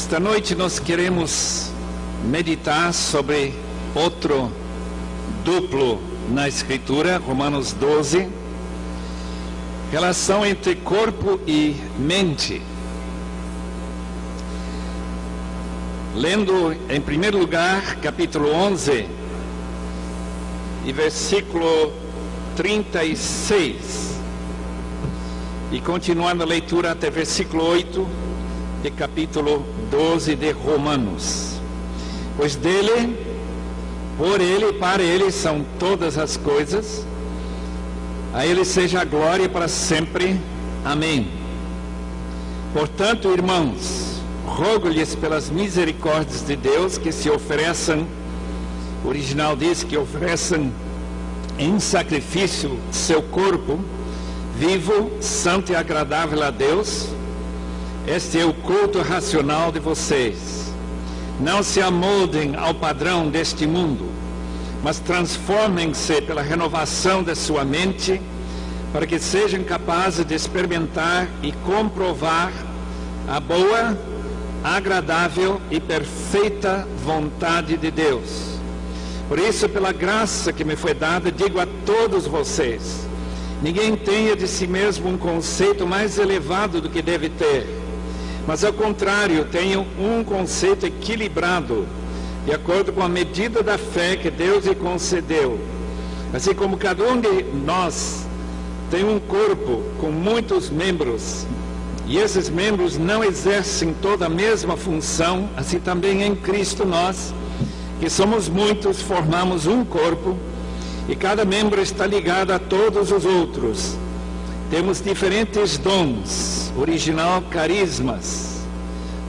Esta noite nós queremos meditar sobre outro duplo na Escritura, Romanos 12, relação entre corpo e mente. Lendo em primeiro lugar, capítulo 11, e versículo 36, e continuando a leitura até versículo 8, de capítulo 12 de Romanos. Pois dele, por ele e para ele são todas as coisas, a ele seja a glória para sempre. Amém. Portanto, irmãos, rogo-lhes pelas misericórdias de Deus que se ofereçam, o original diz que ofereçam em sacrifício seu corpo, vivo, santo e agradável a Deus. Este é o culto racional de vocês. Não se amoldem ao padrão deste mundo, mas transformem-se pela renovação da sua mente, para que sejam capazes de experimentar e comprovar a boa, agradável e perfeita vontade de Deus. Por isso, pela graça que me foi dada, digo a todos vocês: ninguém tenha de si mesmo um conceito mais elevado do que deve ter, mas ao contrário, tenham um conceito equilibrado, de acordo com a medida da fé que Deus lhe concedeu. Assim como cada um de nós tem um corpo com muitos membros, e esses membros não exercem toda a mesma função, assim também em Cristo nós, que somos muitos, formamos um corpo, e cada membro está ligado a todos os outros. Temos diferentes dons, original carismas,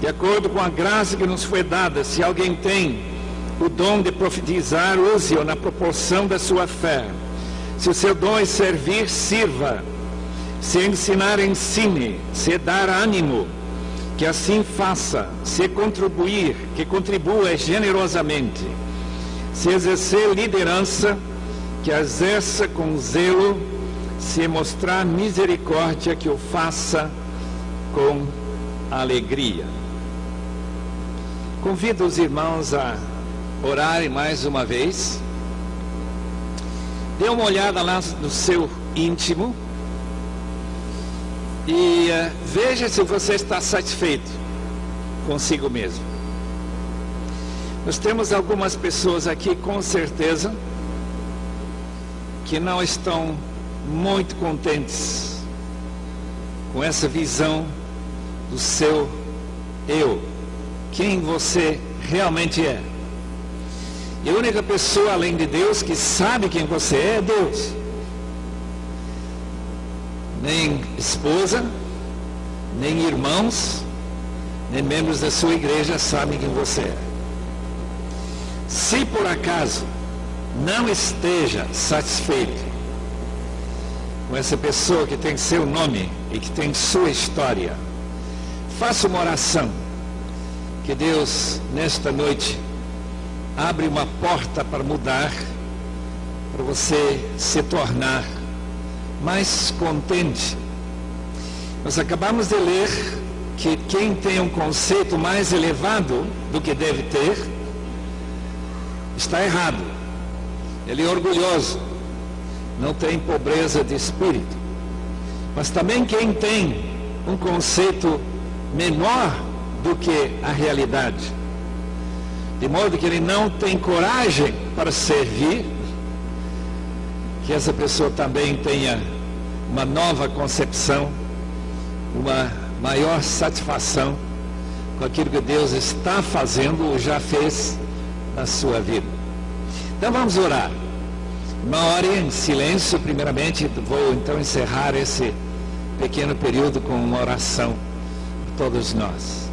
de acordo com a graça que nos foi dada. Se alguém tem o dom de profetizar, use-o na proporção da sua fé. Se o seu dom é servir, sirva. Se ensinar, ensine. Se dar ânimo, que assim faça. Se contribuir, que contribua generosamente. Se exercer liderança, que a exerça com zelo. Se mostrar misericórdia, que o faça com alegria. Convido os irmãos a orarem mais uma vez. Dê uma olhada lá no seu íntimo e veja se você está satisfeito consigo mesmo. Nós temos algumas pessoas aqui, com certeza, que não estão muito contentes com essa visão do seu eu, quem você realmente é. E a única pessoa além de Deus que sabe quem você é Deus. Nem esposa, nem irmãos, nem membros da sua igreja sabem quem você é. Se por acaso não esteja satisfeito com essa pessoa que tem seu nome e que tem sua história, faça uma oração, que Deus nesta noite abre uma porta para mudar, para você se tornar mais contente. Nós acabamos de ler que quem tem um conceito mais elevado do que deve ter está errado. Ele é orgulhoso, não tem pobreza de espírito. Mas também quem tem um conceito menor do que a realidade, de modo que ele não tem coragem para servir, que essa pessoa também tenha uma nova concepção, uma maior satisfação com aquilo que Deus está fazendo ou já fez na sua vida. Então vamos orar. Uma hora em silêncio. Primeiramente vou então encerrar esse pequeno período com uma oração por todos nós.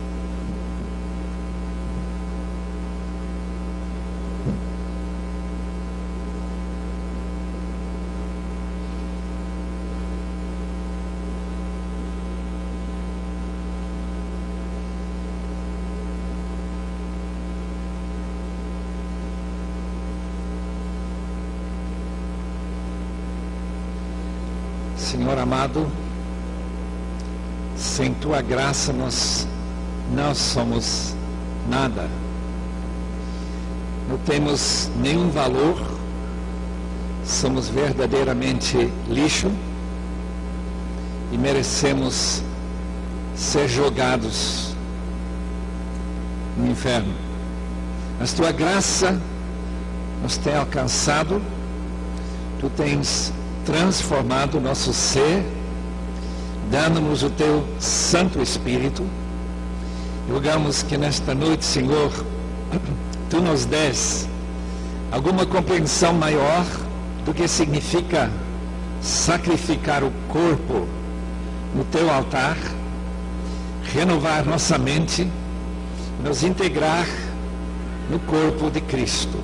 Senhor amado, sem Tua graça nós nós somos nada. Não temos nenhum valor, somos verdadeiramente lixo e merecemos ser jogados no inferno. Mas tua graça nos tem alcançado, tu tens transformado o nosso ser, dando-nos o teu Santo Espírito. Rogamos que nesta noite, Senhor, tu nos des alguma compreensão maior do que significa sacrificar o corpo no teu altar, renovar nossa mente, nos integrar no corpo de Cristo.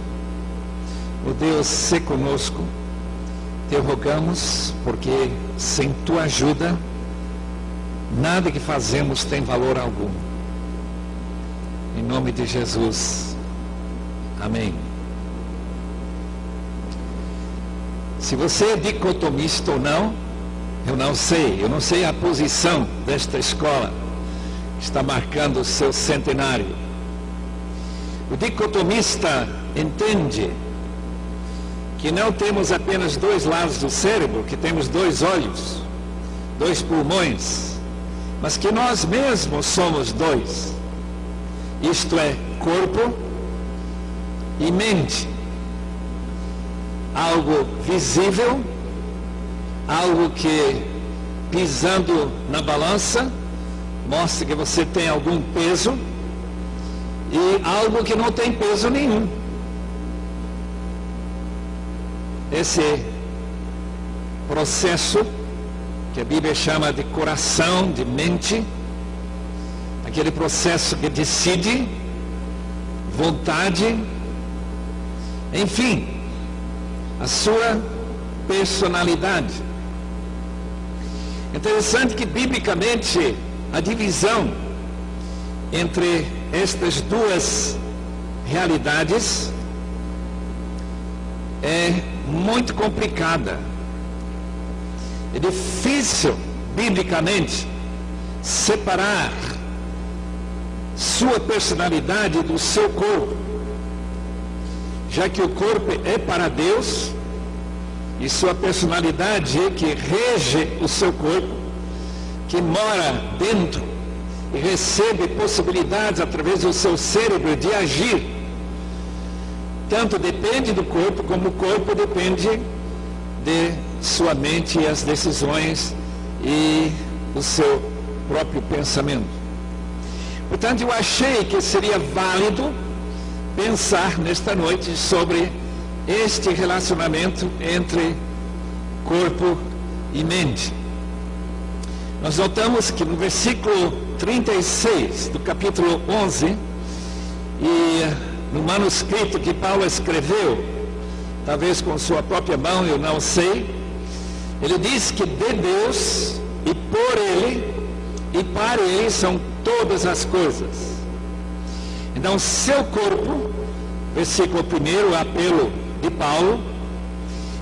Ó Deus, sê conosco, te rogamos, porque sem tua ajuda, nada que fazemos tem valor algum. Em nome de Jesus. Amém. Se você é dicotomista ou não, eu não sei. Eu não sei a posição desta escola que está marcando o seu centenário. O dicotomista entende que não temos apenas dois lados do cérebro, que temos dois olhos, dois pulmões, mas que nós mesmos somos dois. Isto é, corpo e mente. Algo visível, algo que, pisando na balança, mostra que você tem algum peso, e algo que não tem peso nenhum. Esse processo que a Bíblia chama de coração, de mente, aquele processo que decide, vontade, enfim, a sua personalidade. Interessante que, biblicamente, a divisão entre estas duas realidades é muito complicada. É difícil, biblicamente, separar sua personalidade do seu corpo, já que o corpo é para Deus e sua personalidade é que rege o seu corpo, que mora dentro e recebe possibilidades através do seu cérebro de agir. Tanto depende do corpo, como o corpo depende de sua mente e as decisões e o seu próprio pensamento. Portanto, eu achei que seria válido pensar nesta noite sobre este relacionamento entre corpo e mente. Nós notamos que no versículo 36 do capítulo 11, e no manuscrito que Paulo escreveu, talvez com sua própria mão, eu não sei, ele diz que de Deus e por Ele e para Ele são todas as coisas. Então, seu corpo, versículo 1, o apelo de Paulo,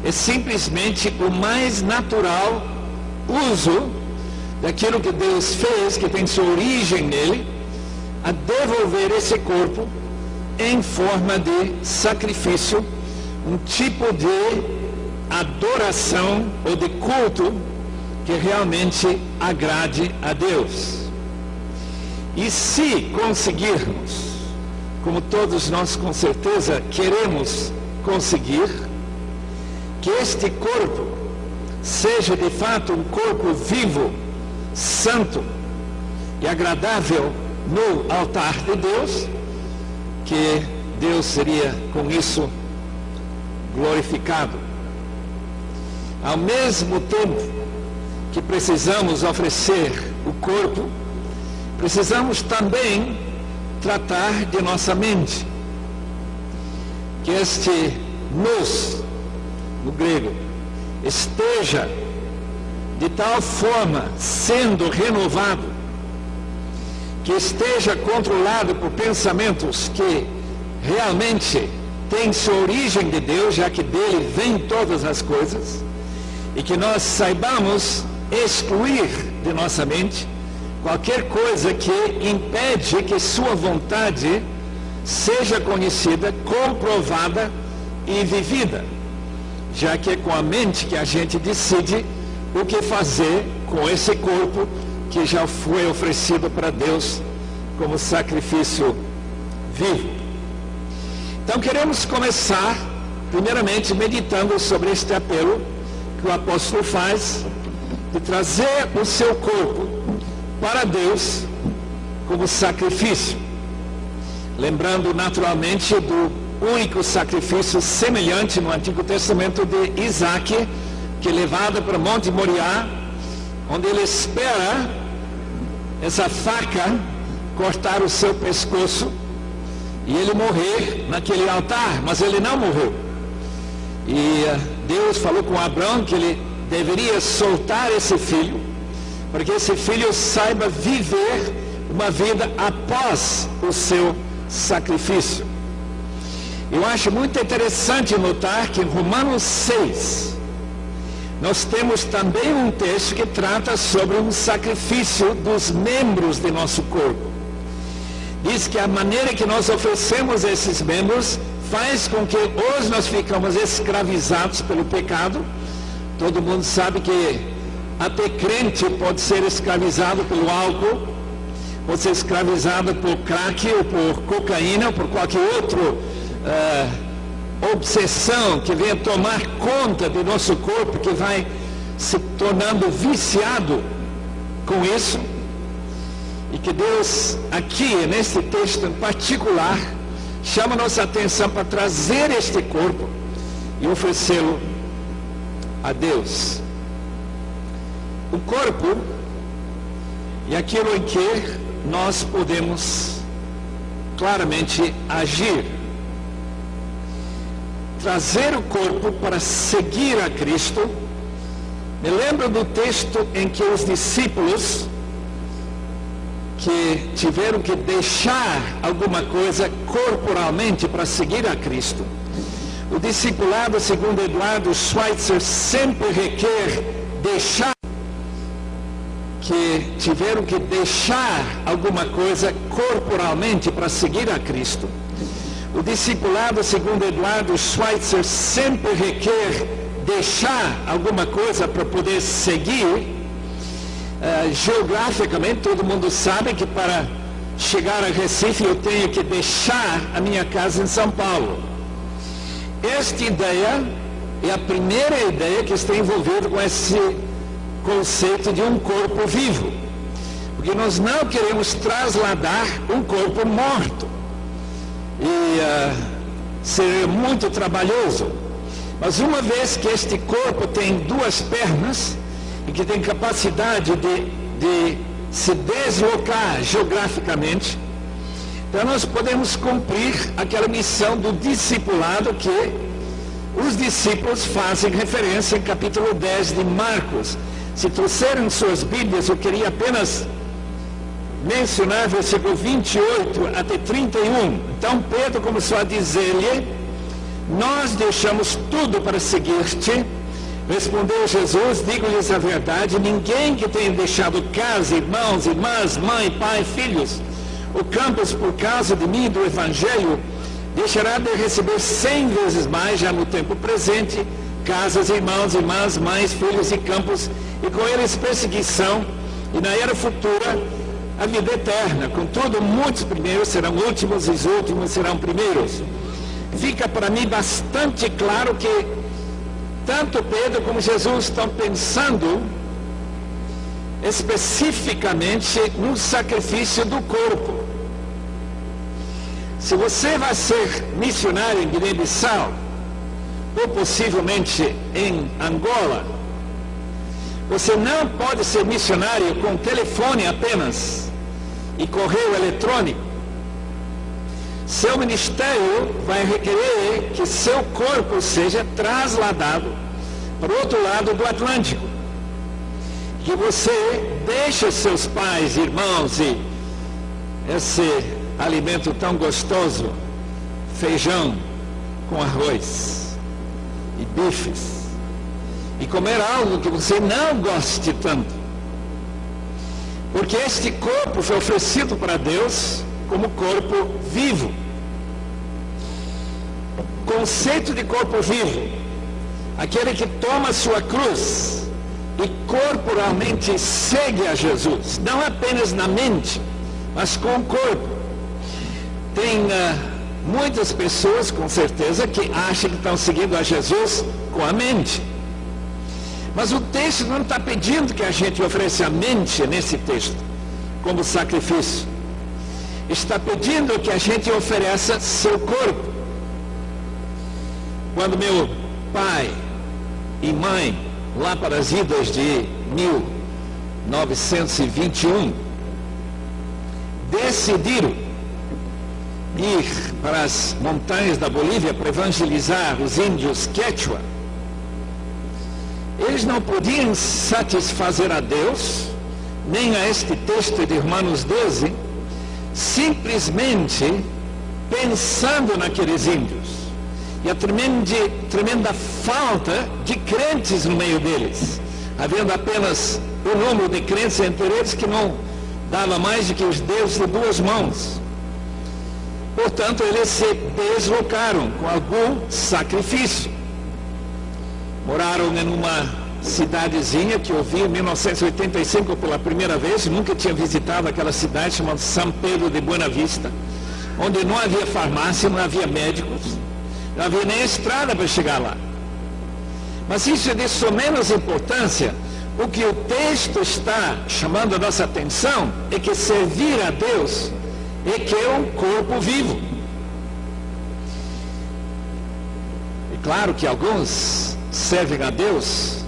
é simplesmente o mais natural uso daquilo que Deus fez, que tem sua origem nele, a devolver esse corpo em forma de sacrifício, um tipo de adoração ou de culto que realmente agrade a Deus. E se conseguirmos, como todos nós com certeza queremos conseguir, que este corpo seja de fato um corpo vivo, santo e agradável no altar de Deus, que Deus seria com isso glorificado. Ao mesmo tempo que precisamos oferecer o corpo, precisamos também tratar de nossa mente. Que este nous, no grego, esteja de tal forma sendo renovado, que esteja controlado por pensamentos que realmente têm sua origem de Deus, já que dele vêm todas as coisas, e que nós saibamos excluir de nossa mente qualquer coisa que impede que sua vontade seja conhecida, comprovada e vivida, já que é com a mente que a gente decide o que fazer com esse corpo que já foi oferecido para Deus como sacrifício vivo. Então queremos começar primeiramente meditando sobre este apelo que o apóstolo faz de trazer o seu corpo para Deus como sacrifício, lembrando naturalmente do único sacrifício semelhante no Antigo Testamento de Isaac, que é levado para o Monte Moriá, onde ele espera essa faca cortar o seu pescoço e ele morrer naquele altar, mas ele não morreu. E Deus falou com Abraão que ele deveria soltar esse filho, para que esse filho saiba viver uma vida após o seu sacrifício. Eu acho muito interessante notar que em Romanos 6, nós temos também um texto que trata sobre um sacrifício dos membros de nosso corpo. Diz que a maneira que nós oferecemos esses membros faz com que hoje nós ficamos escravizados pelo pecado. Todo mundo sabe que até crente pode ser escravizado pelo álcool, pode ser escravizado por crack ou por cocaína ou por qualquer outra obsessão que venha tomar conta do nosso corpo, que vai se tornando viciado com isso. E que Deus aqui, nesse texto em particular, chama nossa atenção para trazer este corpo e oferecê-lo a Deus. O corpo é aquilo em que nós podemos claramente agir. Trazer o corpo para seguir a Cristo. Me lembro do texto em que os discípulos que tiveram que deixar alguma coisa corporalmente para seguir a Cristo. O discipulado, segundo Eduardo Schweitzer, sempre requer deixar, que tiveram que deixar alguma coisa corporalmente para seguir a Cristo. O discipulado, segundo Eduardo Schweitzer, sempre requer deixar alguma coisa para poder seguir. Geograficamente, todo mundo sabe que para chegar a Recife eu tenho que deixar a minha casa em São Paulo. Esta ideia é a primeira ideia que está envolvida com esse conceito de um corpo vivo, porque nós não queremos trasladar um corpo morto, e seria muito trabalhoso. Mas uma vez que este corpo tem duas pernas e que tem capacidade de se deslocar geograficamente, então nós podemos cumprir aquela missão do discipulado que os discípulos fazem referência em capítulo 10 de Marcos. Se trouxerem suas Bíblias, eu queria apenas mencionar versículo 28 até 31. Então Pedro começou a dizer-lhe: nós deixamos tudo para seguir-te. Respondeu Jesus: digo-lhes a verdade, ninguém que tenha deixado casa, irmãos, irmãs, mãe, pai, filhos, ou campos por causa de mim e do Evangelho, deixará de receber 100 vezes mais já no tempo presente, casas, irmãos, irmãs, mães, filhos e campos, e com eles perseguição, e na era futura a vida eterna. Contudo, muitos primeiros serão últimos, e os últimos serão primeiros. Fica para mim bastante claro que tanto Pedro como Jesus estão pensando especificamente no sacrifício do corpo. Se você vai ser missionário em Guiné-Bissau, ou possivelmente em Angola, você não pode ser missionário com telefone apenas e correio eletrônico. Seu ministério vai requerer que seu corpo seja trasladado para o outro lado do Atlântico. Que você deixe seus pais, irmãos e esse alimento tão gostoso, feijão com arroz e bifes, e comer algo que você não goste tanto. Porque este corpo foi oferecido para Deus como corpo vivo. Conceito de corpo vivo: aquele que toma sua cruz e corporalmente segue a Jesus, não apenas na mente, mas com o corpo. Tem muitas pessoas, com certeza, que acham que estão seguindo a Jesus com a mente. Mas o texto não está pedindo que a gente ofereça a mente nesse texto como sacrifício. Está pedindo que a gente ofereça seu corpo. Quando meu pai e mãe, lá para as idas de 1921, decidiram ir para as montanhas da Bolívia para evangelizar os índios Quechua, eles não podiam satisfazer a Deus, nem a este texto de Romanos 12, simplesmente pensando naqueles índios, e a tremenda falta de crentes no meio deles, havendo apenas um número de crentes entre eles que não dava mais do que os dedos de duas mãos. Portanto, eles se deslocaram com algum sacrifício. Moraram em uma cidadezinha que eu vi em 1985 pela primeira vez. Nunca tinha visitado aquela cidade chamada São Pedro de Buena Vista, onde não havia farmácia, não havia médicos, não havia nem estrada para chegar lá. Mas isso é de menos importância. O que o texto está chamando a nossa atenção é que servir a Deus é que é um corpo vivo. É claro que alguns servem a Deus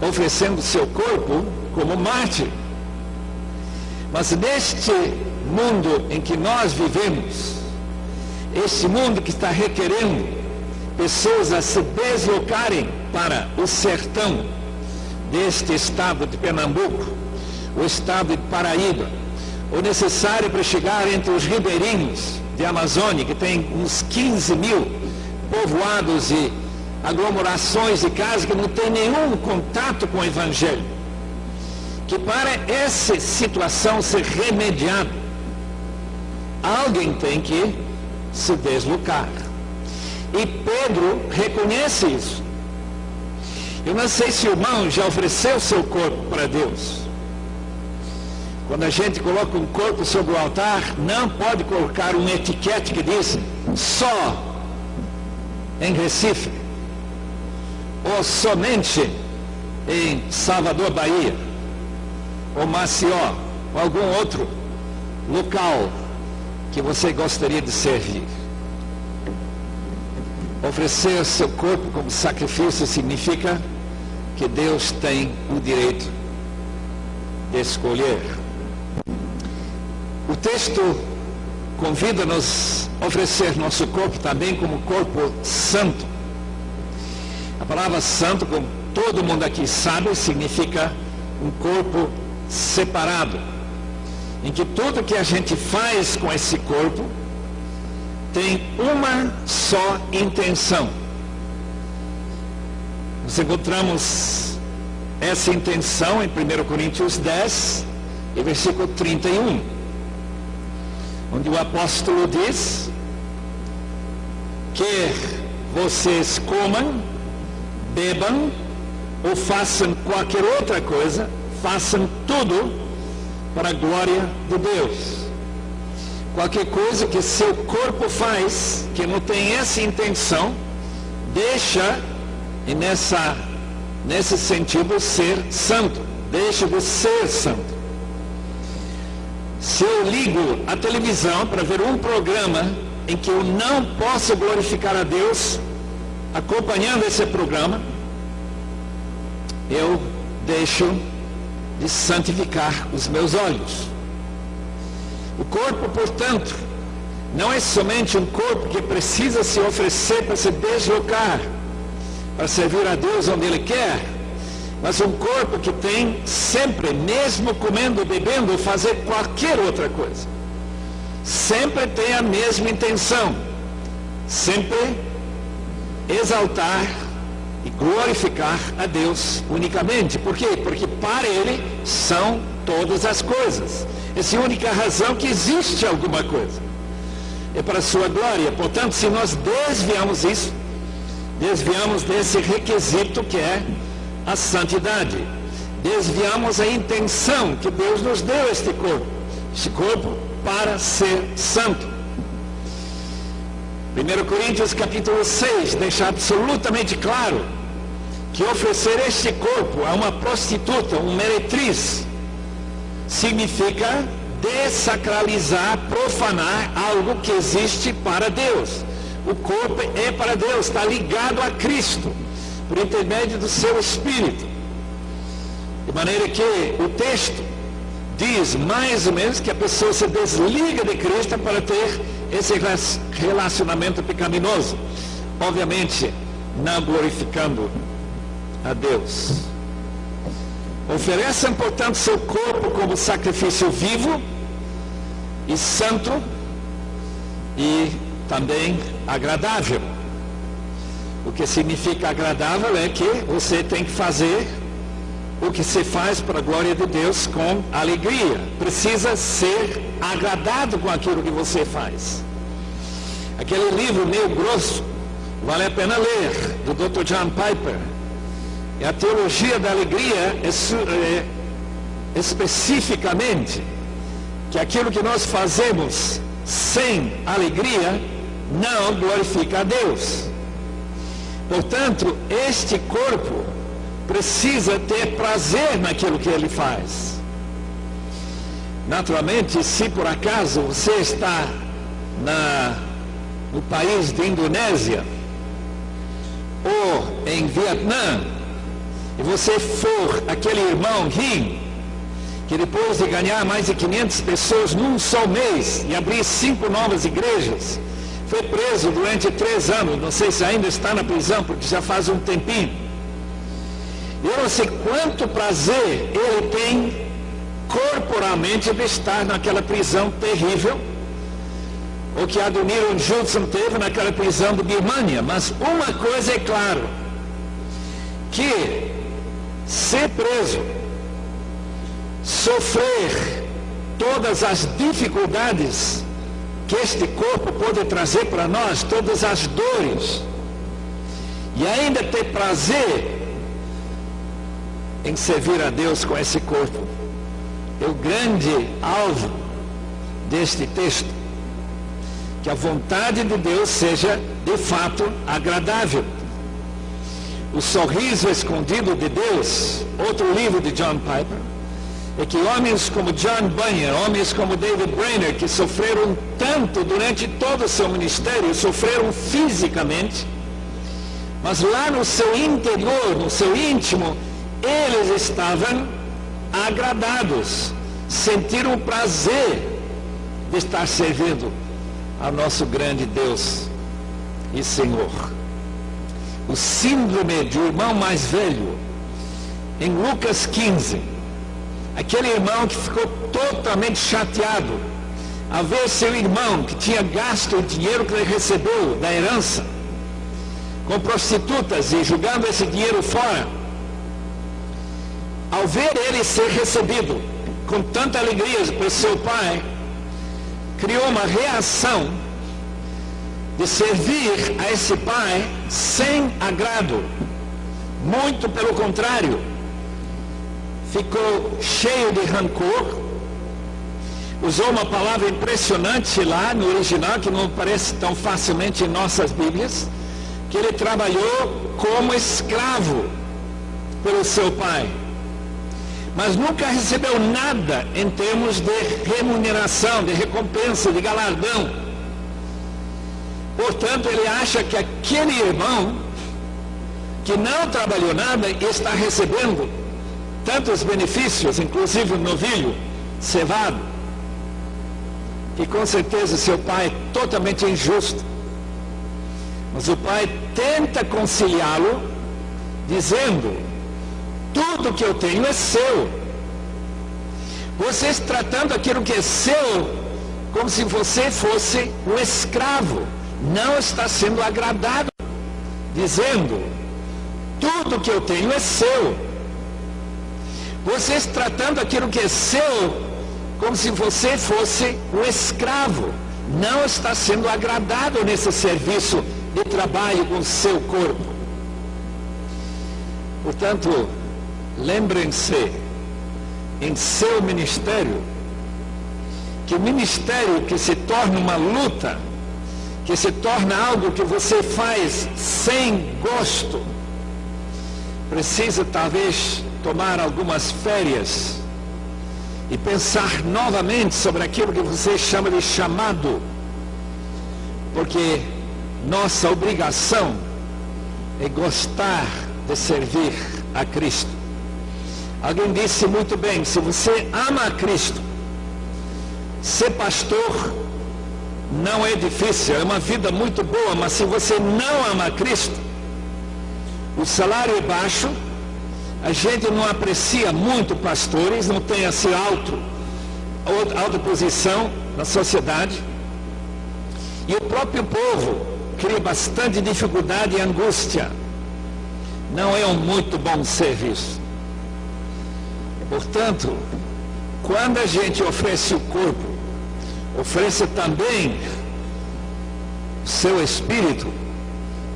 oferecendo seu corpo como mártir. Mas neste mundo em que nós vivemos, este mundo que está requerendo pessoas a se deslocarem para o sertão deste estado de Pernambuco, o estado de Paraíba, o necessário para chegar entre os ribeirinhos de Amazônia, que tem uns 15 mil povoados e aglomerações de casas que não tem nenhum contato com o Evangelho, que para essa situação ser remediada, alguém tem que se deslocar. E Pedro reconhece isso. Eu não sei se o irmão já ofereceu seu corpo para Deus. Quando a gente coloca um corpo sobre o altar, não pode colocar uma etiquete que diz só em Recife, ou somente em Salvador, Bahia, ou Maceió, ou algum outro local que você gostaria de servir. Oferecer seu corpo como sacrifício significa que Deus tem o direito de escolher. O texto convida-nos a oferecer nosso corpo também como corpo santo. A palavra santo, como todo mundo aqui sabe, significa um corpo separado, em que tudo que a gente faz com esse corpo tem uma só intenção. Nós encontramos essa intenção em 1 Coríntios 10, e versículo 31, onde o apóstolo diz: quer vocês comam, bebam ou façam qualquer outra coisa, façam tudo para a glória de Deus. Qualquer coisa que seu corpo faz, que não tem essa intenção, deixa, e nesse sentido, ser santo. Deixa de ser santo. Se eu ligo a televisão para ver um programa em que eu não posso glorificar a Deus acompanhando esse programa, eu deixo de santificar os meus olhos. O corpo, portanto, não é somente um corpo que precisa se oferecer para se deslocar, para servir a Deus onde Ele quer, mas um corpo que tem sempre, mesmo comendo, bebendo, fazer qualquer outra coisa, sempre tem a mesma intenção, sempre exaltar e glorificar a Deus unicamente. Por quê? Porque para Ele são todas as coisas. Essa é a única razão que existe alguma coisa. É para a sua glória. Portanto, se nós desviamos isso, desviamos desse requisito que é a santidade. Desviamos a intenção que Deus nos deu este corpo para ser santo. 1 Coríntios capítulo 6 deixa absolutamente claro que oferecer este corpo a uma prostituta, uma meretriz, significa desacralizar, profanar algo que existe para Deus. O corpo é para Deus, está ligado a Cristo, por intermédio do seu Espírito. De maneira que o texto diz mais ou menos que a pessoa se desliga de Cristo para ter esse relacionamento pecaminoso. Obviamente, não glorificando a Deus. Ofereçam, portanto, seu corpo como sacrifício vivo e santo e também agradável. O que significa agradável é que você tem que fazer o que se faz para a glória de Deus com alegria. Precisa ser agradado com aquilo que você faz. Aquele livro meio grosso, vale a pena ler, do Dr. John Piper. E a teologia da alegria é especificamente que aquilo que nós fazemos sem alegria não glorifica a Deus. Portanto, este corpo precisa ter prazer naquilo que ele faz. Naturalmente, se por acaso você está no país de Indonésia ou em Vietnã e você for aquele irmão Rim que depois de ganhar mais de 500 pessoas num só mês e abrir 5 novas igrejas, foi preso durante 3 anos, não sei se ainda está na prisão porque já faz um tempinho. Eu não sei quanto prazer ele tem corporalmente de estar naquela prisão terrível, o que Adoniram Judson teve naquela prisão de Birmania. Mas uma coisa é claro, que ser preso, sofrer todas as dificuldades que este corpo pode trazer para nós, todas as dores, e ainda ter prazer em servir a Deus com esse corpo, é o grande alvo deste texto. Que a vontade de Deus seja de fato agradável. O sorriso escondido de Deus, outro livro de John Piper, é que homens como John Bunyan, homens como David Brainerd, que sofreram tanto durante todo o seu ministério, sofreram fisicamente, mas lá no seu interior, no seu íntimo, eles estavam agradados, sentiram prazer de estar servindo ao nosso grande Deus e Senhor. O síndrome do irmão mais velho, em Lucas 15, aquele irmão que ficou totalmente chateado ao ver seu irmão que tinha gasto o dinheiro que ele recebeu da herança com prostitutas e jogando esse dinheiro fora. Ao ver ele ser recebido com tanta alegria por seu pai, criou uma reação de servir a esse pai sem agrado. Muito pelo contrário, ficou cheio de rancor, usou uma palavra impressionante lá no original, que não aparece tão facilmente em nossas Bíblias, que ele trabalhou como escravo pelo seu pai, mas nunca recebeu nada em termos de remuneração, de recompensa, de galardão. Portanto, ele acha que aquele irmão que não trabalhou nada e está recebendo tantos benefícios, inclusive o novilho cevado, que com certeza seu pai é totalmente injusto. Mas o pai tenta conciliá-lo, dizendo: tudo que eu tenho é seu. Vocês tratando aquilo que é seu como se você fosse um escravo, não está sendo agradado, dizendo: Tudo que eu tenho é seu. Vocês tratando aquilo que é seu como se você fosse um escravo, não está sendo agradável nesse serviço de trabalho com o seu corpo. Portanto, lembrem-se, em seu ministério, que o ministério que se torna uma luta, que se torna algo que você faz sem gosto, precisa talvez tomar algumas férias e pensar novamente sobre aquilo que você chama de chamado, porque nossa obrigação é gostar de servir a Cristo. Alguém disse muito bem: se você ama a Cristo, ser pastor não é difícil, é uma vida muito boa, mas se você não ama a Cristo, o salário é baixo, a gente não aprecia muito pastores, não tem assim alta posição na sociedade, e o próprio povo cria bastante dificuldade e angústia. Não é um muito bom serviço. Portanto, quando a gente oferece o corpo, ofereça também o seu espírito,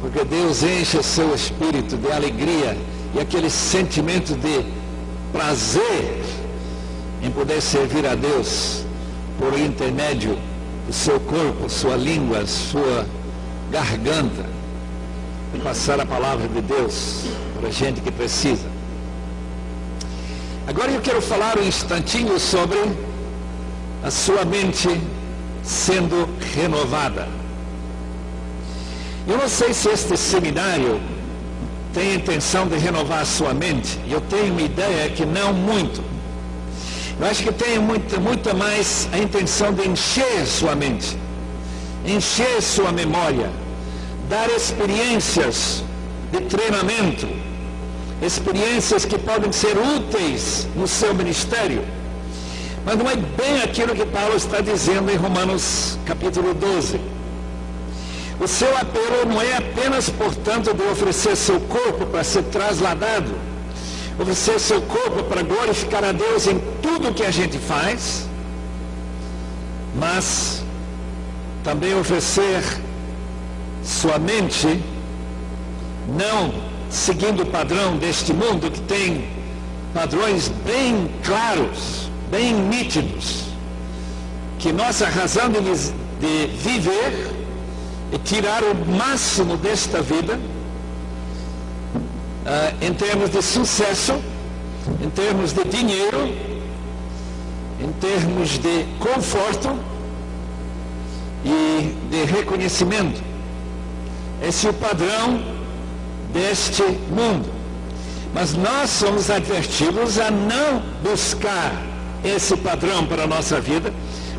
porque Deus enche o seu espírito de alegria e aquele sentimento de prazer em poder servir a Deus por intermédio do seu corpo, sua língua, sua garganta, e passar a palavra de Deus para a gente que precisa. Agora eu quero falar um instantinho sobre a sua mente sendo renovada. Eu não sei se este seminário tem a intenção de renovar a sua mente. Eu tenho uma ideia que não muito. Eu acho que tem muito mais a intenção de encher sua mente, encher sua memória, dar experiências de treinamento, experiências que podem ser úteis no seu ministério. Mas não é bem aquilo que Paulo está dizendo em Romanos capítulo 12. O seu apelo não é apenas, portanto, de oferecer seu corpo para ser trasladado, oferecer seu corpo para glorificar a Deus em tudo que a gente faz, mas também oferecer sua mente, não seguindo o padrão deste mundo, que tem padrões bem claros, bem nítidos, que nossa razão de viver é tirar o máximo desta vida, em termos de sucesso, em termos de dinheiro, em termos de conforto e de reconhecimento. Esse é o padrão deste mundo. Mas nós somos advertidos a não buscar esse padrão para a nossa vida,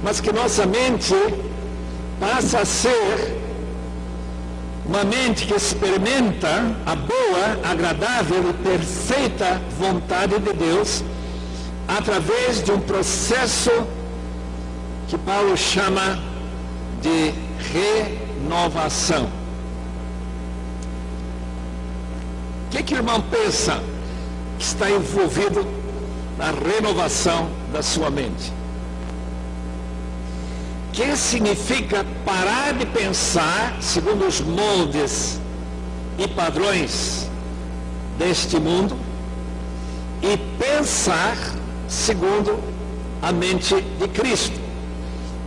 mas que nossa mente passe a ser uma mente que experimenta a boa, agradável e perfeita vontade de Deus através de um processo que Paulo chama de renovação. O que o irmão pensa que está envolvido na renovação da sua mente? O que significa parar de pensar segundo os moldes e padrões deste mundo e pensar segundo a mente de Cristo?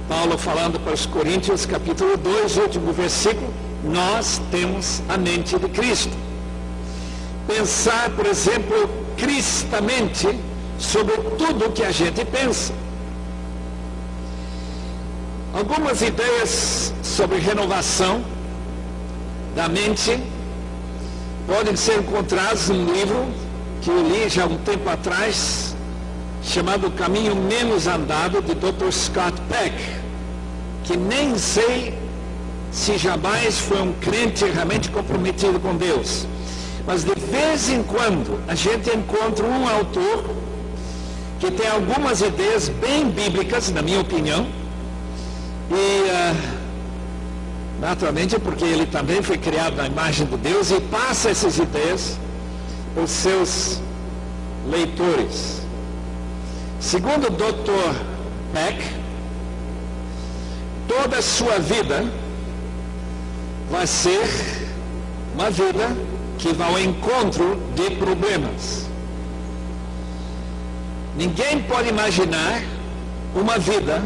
Paulo falando para os Coríntios, capítulo 2, último versículo: nós temos a mente de Cristo. Pensar, por exemplo, cristamente sobre tudo o que a gente pensa. Algumas ideias sobre renovação da mente podem ser encontradas num livro que eu li já há um tempo atrás, chamado O Caminho Menos Andado, de Dr. Scott Peck, que nem sei se jamais foi um crente realmente comprometido com Deus. Mas de vez em quando a gente encontra um autor que tem algumas ideias bem bíblicas, na minha opinião, e naturalmente porque ele também foi criado na imagem de Deus e passa essas ideias os seus leitores. Segundo o Dr. Peck, toda a sua vida vai ser uma vida que vai ao encontro de problemas. Ninguém pode imaginar uma vida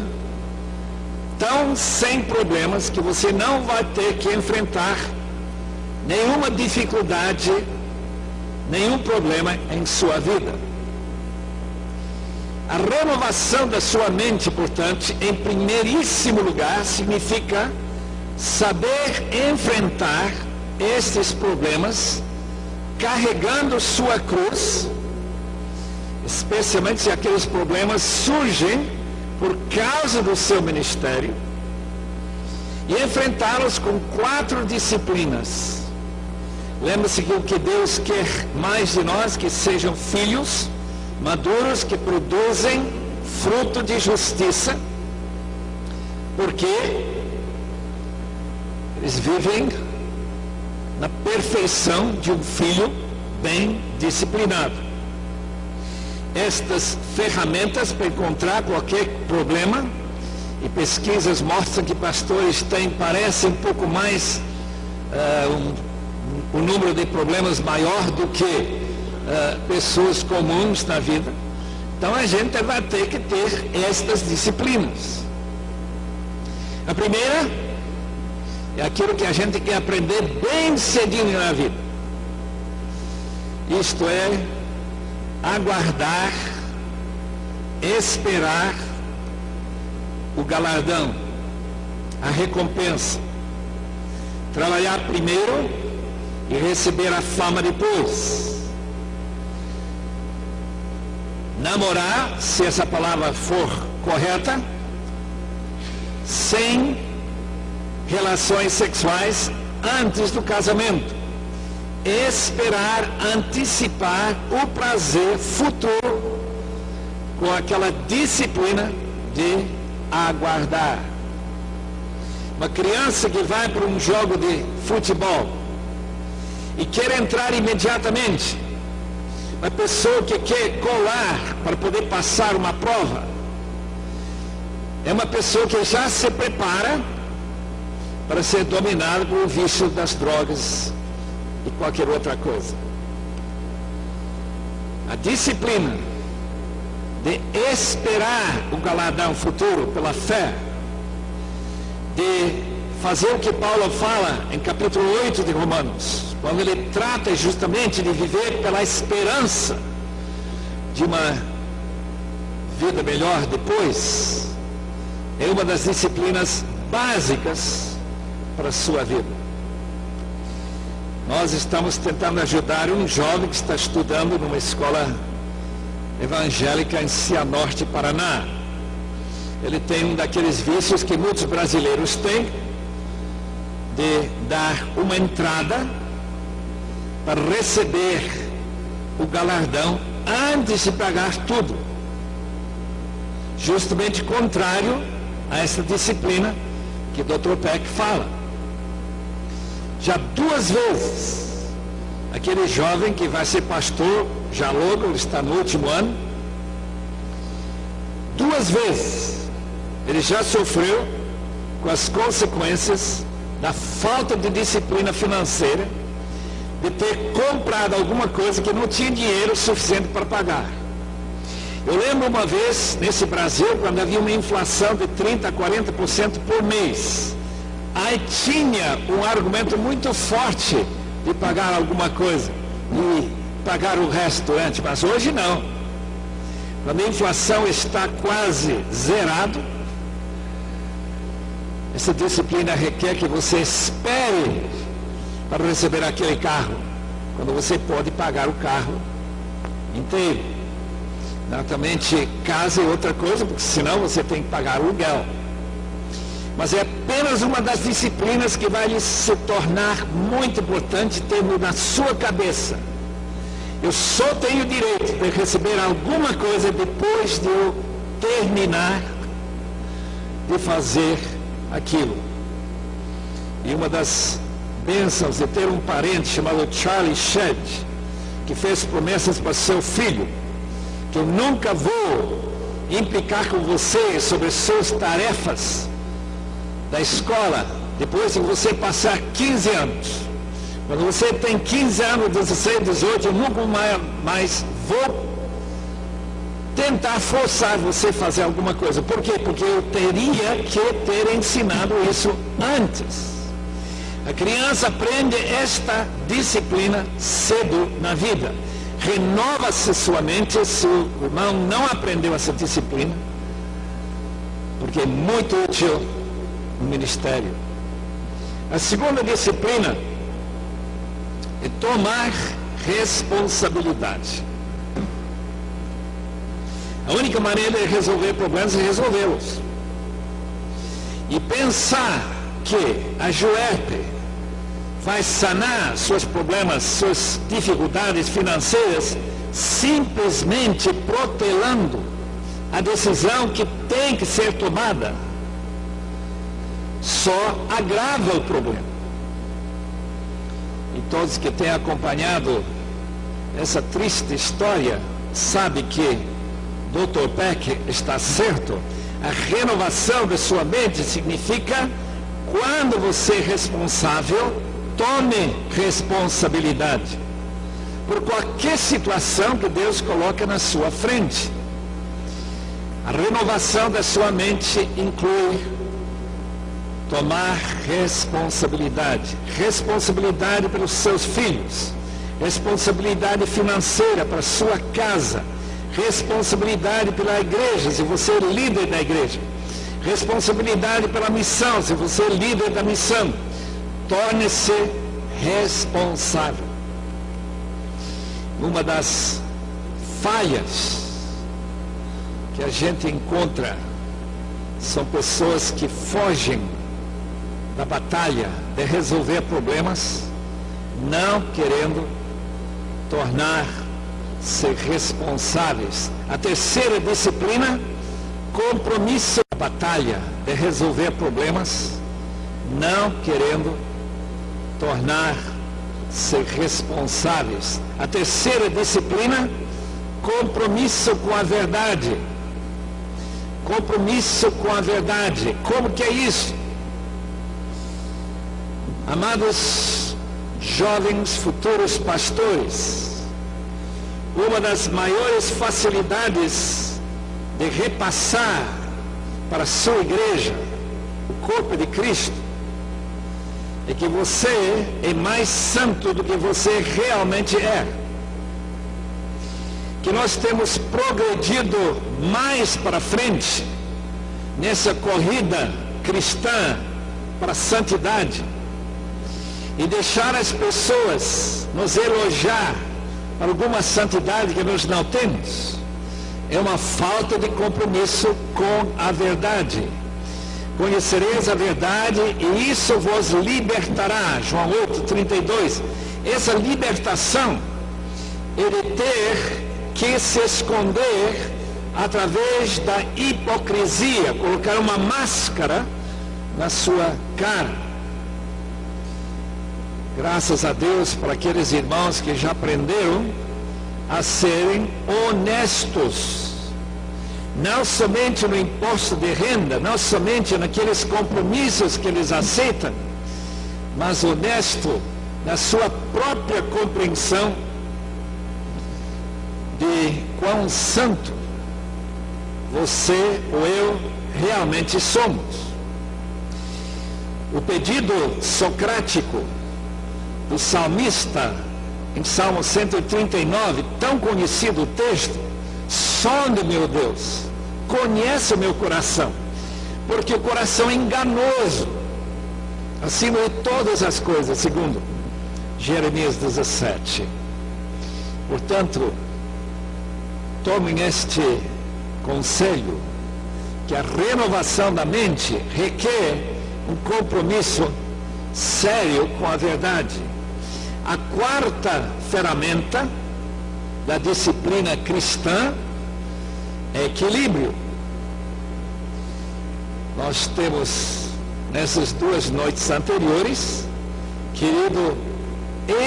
tão sem problemas que você não vai ter que enfrentar nenhuma dificuldade, nenhum problema em sua vida. A renovação da sua mente, portanto, em primeiríssimo lugar, significa saber enfrentar estes problemas, carregando sua cruz, especialmente se aqueles problemas surgem por causa do seu ministério, e enfrentá-los com 4 disciplinas. Lembre-se que o que Deus quer mais de nós, que sejam filhos maduros, que produzem fruto de justiça, porque eles vivem na perfeição de um filho bem disciplinado. Estas ferramentas para encontrar qualquer problema, e pesquisas mostram que pastores parecem um pouco mais, um número de problemas maior do que pessoas comuns na vida. Então a gente vai ter que ter estas disciplinas. A primeira é aquilo que a gente quer aprender bem cedinho na vida. Isto é, aguardar, esperar o galardão, a recompensa. Trabalhar primeiro e receber a fama depois. Namorar, se essa palavra for correta, sem relações sexuais antes do casamento. Esperar, antecipar o prazer futuro com aquela disciplina de aguardar. Uma criança que vai para um jogo de futebol e quer entrar imediatamente, uma pessoa que quer colar para poder passar uma prova, é uma pessoa que já se prepara para ser dominada pelo vício das drogas e qualquer outra coisa. A disciplina de esperar o galardão futuro pela fé, de fazer o que Paulo fala em capítulo 8 de Romanos, quando ele trata justamente de viver pela esperança de uma vida melhor depois, é uma das disciplinas básicas para a sua vida. Nós estamos tentando ajudar um jovem que está estudando numa escola evangélica em Cianorte, Paraná. Ele tem um daqueles vícios que muitos brasileiros têm, de dar uma entrada para receber o galardão antes de pagar tudo. Justamente contrário a essa disciplina que o Dr. Peck fala. Já 2 vezes, aquele jovem que vai ser pastor, já logo, ele está no último ano, 2 vezes, ele já sofreu com as consequências da falta de disciplina financeira, de ter comprado alguma coisa que não tinha dinheiro suficiente para pagar. Eu lembro uma vez, nesse Brasil, quando havia uma inflação de 30% a 40% por mês, aí tinha um argumento muito forte de pagar alguma coisa e pagar o resto antes, mas hoje não. Quando a inflação está quase zerado, essa disciplina requer que você espere para receber aquele carro, quando você pode pagar o carro inteiro. Naturalmente, casa é outra coisa, porque senão você tem que pagar aluguel. Mas é apenas uma das disciplinas que vai lhe se tornar muito importante, tendo na sua cabeça: eu só tenho direito de receber alguma coisa depois de eu terminar de fazer aquilo. E uma das bênçãos de ter um parente chamado Charlie Shedd, que fez promessas para seu filho, que eu nunca vou implicar com você sobre suas tarefas da escola, depois de você passar 15 anos. Quando você tem 15 anos, 16, 18, eu nunca mais vou tentar forçar você a fazer alguma coisa. Por quê? Porque eu teria que ter ensinado isso antes. A criança aprende esta disciplina cedo na vida. Renova-se sua mente se o irmão não aprendeu essa disciplina, porque é muito útil no ministério. A segunda disciplina é tomar responsabilidade. A única maneira de resolver problemas é resolvê-los. E pensar que a Juerp vai sanar seus problemas, suas dificuldades financeiras, simplesmente protelando a decisão que tem que ser tomada, só agrava o problema. E todos que têm acompanhado essa triste história sabem que Dr. Peck está certo. A renovação de sua mente significa, quando você é responsável, tome responsabilidade por qualquer situação que Deus coloca na sua frente. A renovação da sua mente inclui tomar responsabilidade. Responsabilidade pelos seus filhos, responsabilidade financeira para a sua casa, responsabilidade pela igreja, se você é líder da igreja, responsabilidade pela missão, se você é líder da missão. Torne-se responsável. Uma das falhas que a gente encontra são pessoas que fogem da batalha de resolver problemas, não querendo tornar-se responsáveis. A terceira disciplina, compromisso da batalha de resolver problemas, não querendo tornar-se responsáveis. A terceira disciplina, compromisso com a verdade. Compromisso com a verdade. Como que é isso? Amados jovens futuros pastores, uma das maiores facilidades de repassar para a sua igreja o corpo de Cristo é que você é mais santo do que você realmente é. Que nós temos progredido mais para frente nessa corrida cristã para a santidade, e deixar as pessoas nos elogiar para alguma santidade que nós não temos é uma falta de compromisso com a verdade. Conhecereis a verdade e isso vos libertará. João 8:32. Essa libertação é de ter que se esconder através da hipocrisia, colocar uma máscara na sua cara. Graças a Deus por aqueles irmãos que já aprenderam a serem honestos. Não somente no imposto de renda, não somente naqueles compromissos que eles aceitam, mas honesto na sua própria compreensão de quão santo você ou eu realmente somos. O pedido socrático do salmista em Salmo 139, tão conhecido o texto: sonde, meu Deus, conhece o meu coração, porque o coração é enganoso acima de todas as coisas, segundo Jeremias 17. Portanto, tomem este conselho, que a renovação da mente requer um compromisso sério com a verdade. A quarta ferramenta da disciplina cristã é equilíbrio. Nós temos, nessas 2 noites anteriores, querido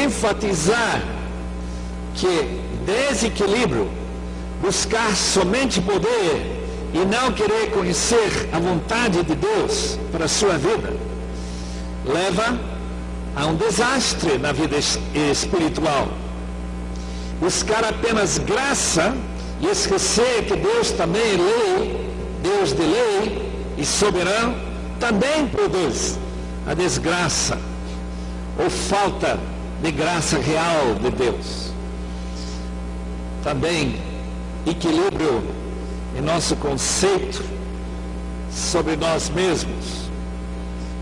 enfatizar que desequilíbrio, buscar somente poder e não querer conhecer a vontade de Deus para a sua vida, leva a um desastre na vida espiritual. Buscar apenas graça e esquecer que Deus também é lei, Deus de lei e soberano, também produz a desgraça ou falta de graça real de Deus. Também equilíbrio em nosso conceito sobre nós mesmos.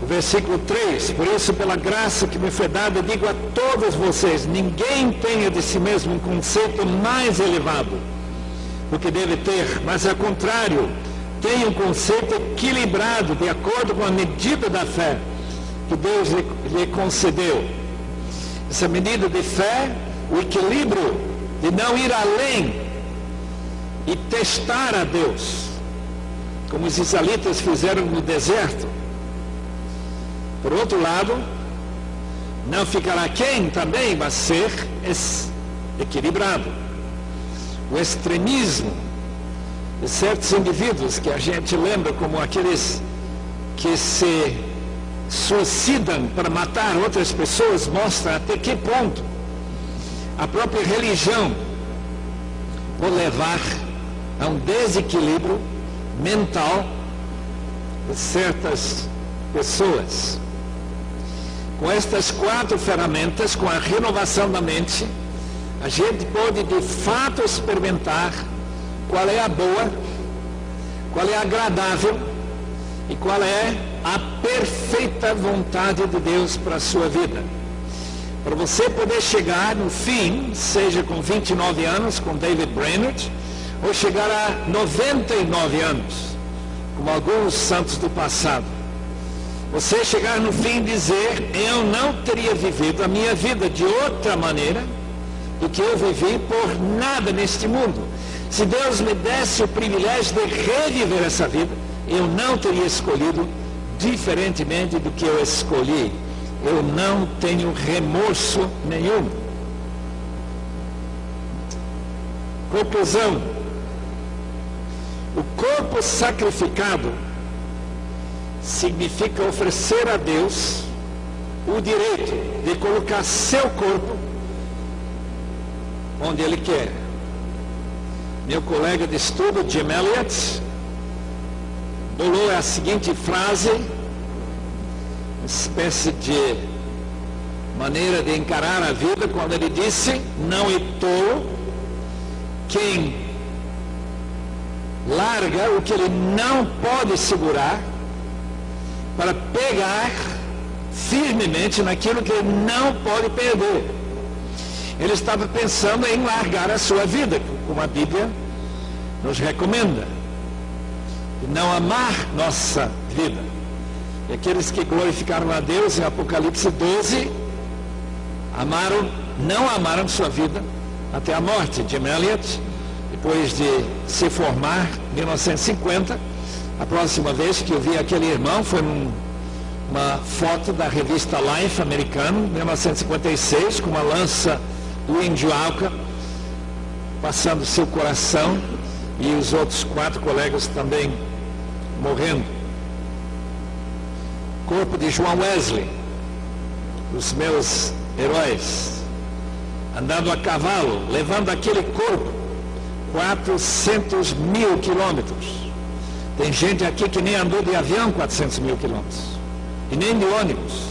O versículo 3, por isso, pela graça que me foi dada, digo a todos vocês, ninguém tenha de si mesmo um conceito mais elevado do que deve ter, mas ao contrário, tenha um conceito equilibrado, de acordo com a medida da fé que Deus lhe concedeu. Essa medida de fé, o equilíbrio de não ir além e testar a Deus, como os israelitas fizeram no deserto. Por outro lado, não ficará aquém também, mas ser equilibrado. O extremismo de certos indivíduos que a gente lembra como aqueles que se suicidam para matar outras pessoas, mostra até que ponto a própria religião pode levar a um desequilíbrio mental de certas pessoas. Com estas 4 ferramentas, com a renovação da mente, a gente pode de fato experimentar qual é a boa, qual é a agradável e qual é a perfeita vontade de Deus para a sua vida. Para você poder chegar no fim, seja com 29 anos, com David Brainerd, ou chegar a 99 anos, como alguns santos do passado. Você chegar no fim e dizer, eu não teria vivido a minha vida de outra maneira do que eu vivi por nada neste mundo. Se Deus me desse o privilégio de reviver essa vida, eu não teria escolhido diferentemente do que eu escolhi. Eu não tenho remorso nenhum. Conclusão: o corpo sacrificado significa oferecer a Deus o direito de colocar seu corpo onde Ele quer. Meu colega de estudo, Jim Elliot, bolou a seguinte frase, uma espécie de maneira de encarar a vida, quando ele disse: não é tolo quem larga o que ele não pode segurar para pegar firmemente naquilo que ele não pode perder. Ele estava pensando em largar a sua vida, como a Bíblia nos recomenda, e não amar nossa vida. E aqueles que glorificaram a Deus em Apocalipse 12 não amaram sua vida até a morte. Jim Elliot, depois de se formar em 1950, a próxima vez que eu vi aquele irmão foi uma foto da revista Life americano, 1956, com uma lança do índio Alca passando seu coração, e os outros 4 colegas também morrendo. Corpo de João Wesley, os meus heróis, andando a cavalo, levando aquele corpo 400 mil quilômetros. Tem gente aqui que nem andou de avião 400 mil quilômetros, e nem de ônibus.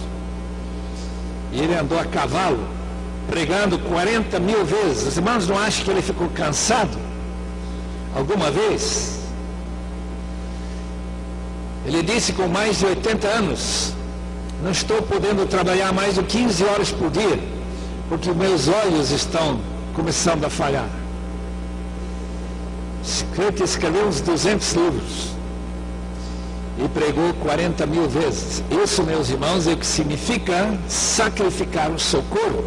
E ele andou a cavalo, pregando 40 mil vezes. Os irmãos não acham que ele ficou cansado alguma vez? Ele disse, com mais de 80 anos, não estou podendo trabalhar mais de 15 horas por dia, porque meus olhos estão começando a falhar. Escreveu uns 200 livros e pregou 40 mil vezes. Isso, meus irmãos, é o que significa sacrificar o seu corpo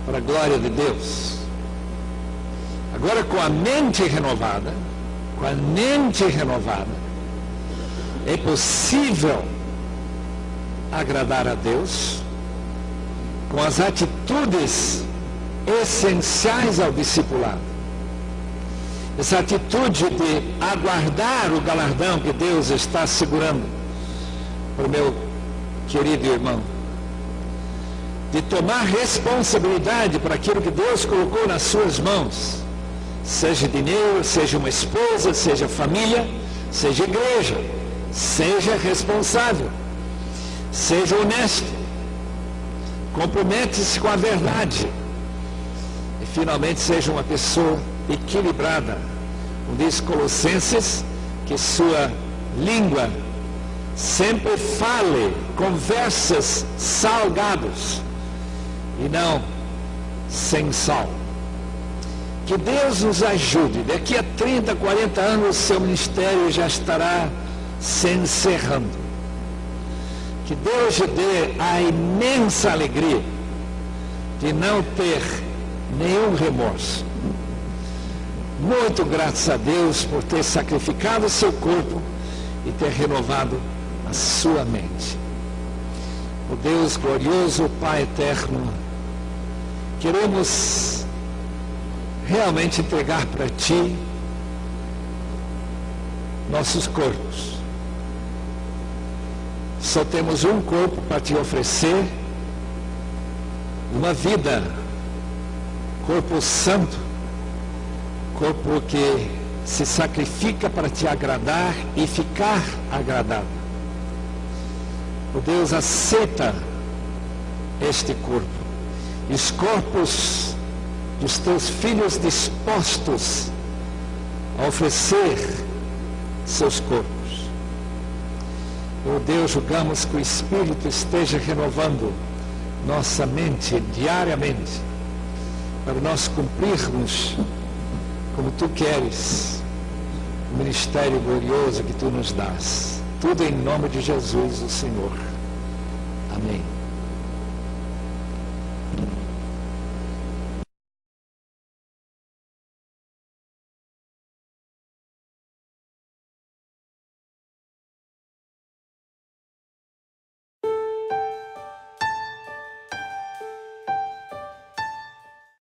para a glória de Deus. Agora, com a mente renovada, é possível agradar a Deus com as atitudes essenciais ao discipulado. Essa atitude de aguardar o galardão que Deus está segurando para o meu querido irmão, de tomar responsabilidade por aquilo que Deus colocou nas suas mãos, seja dinheiro, seja uma esposa, seja família, seja igreja, seja responsável, seja honesto, compromete-se com a verdade e finalmente seja uma pessoa equilibrada. Como diz Colossenses, que sua língua sempre fale conversas salgadas e não sem sal. Que Deus nos ajude. Daqui a 30, 40 anos o seu ministério já estará se encerrando. Que Deus lhe dê a imensa alegria de não ter nenhum remorso. Muito graças a Deus por ter sacrificado o seu corpo e ter renovado a sua mente. O Deus glorioso, o Pai eterno, queremos realmente entregar para Ti nossos corpos. Só temos um corpo para Te oferecer, uma vida, corpo santo, corpo que se sacrifica para Te agradar e ficar agradado. O Deus aceita este corpo, e os corpos dos Teus filhos dispostos a oferecer seus corpos. Oh Deus, rogamos que o Espírito esteja renovando nossa mente diariamente, para nós cumprirmos como Tu queres o ministério glorioso que Tu nos dás. Tudo em nome de Jesus, o Senhor. Amém.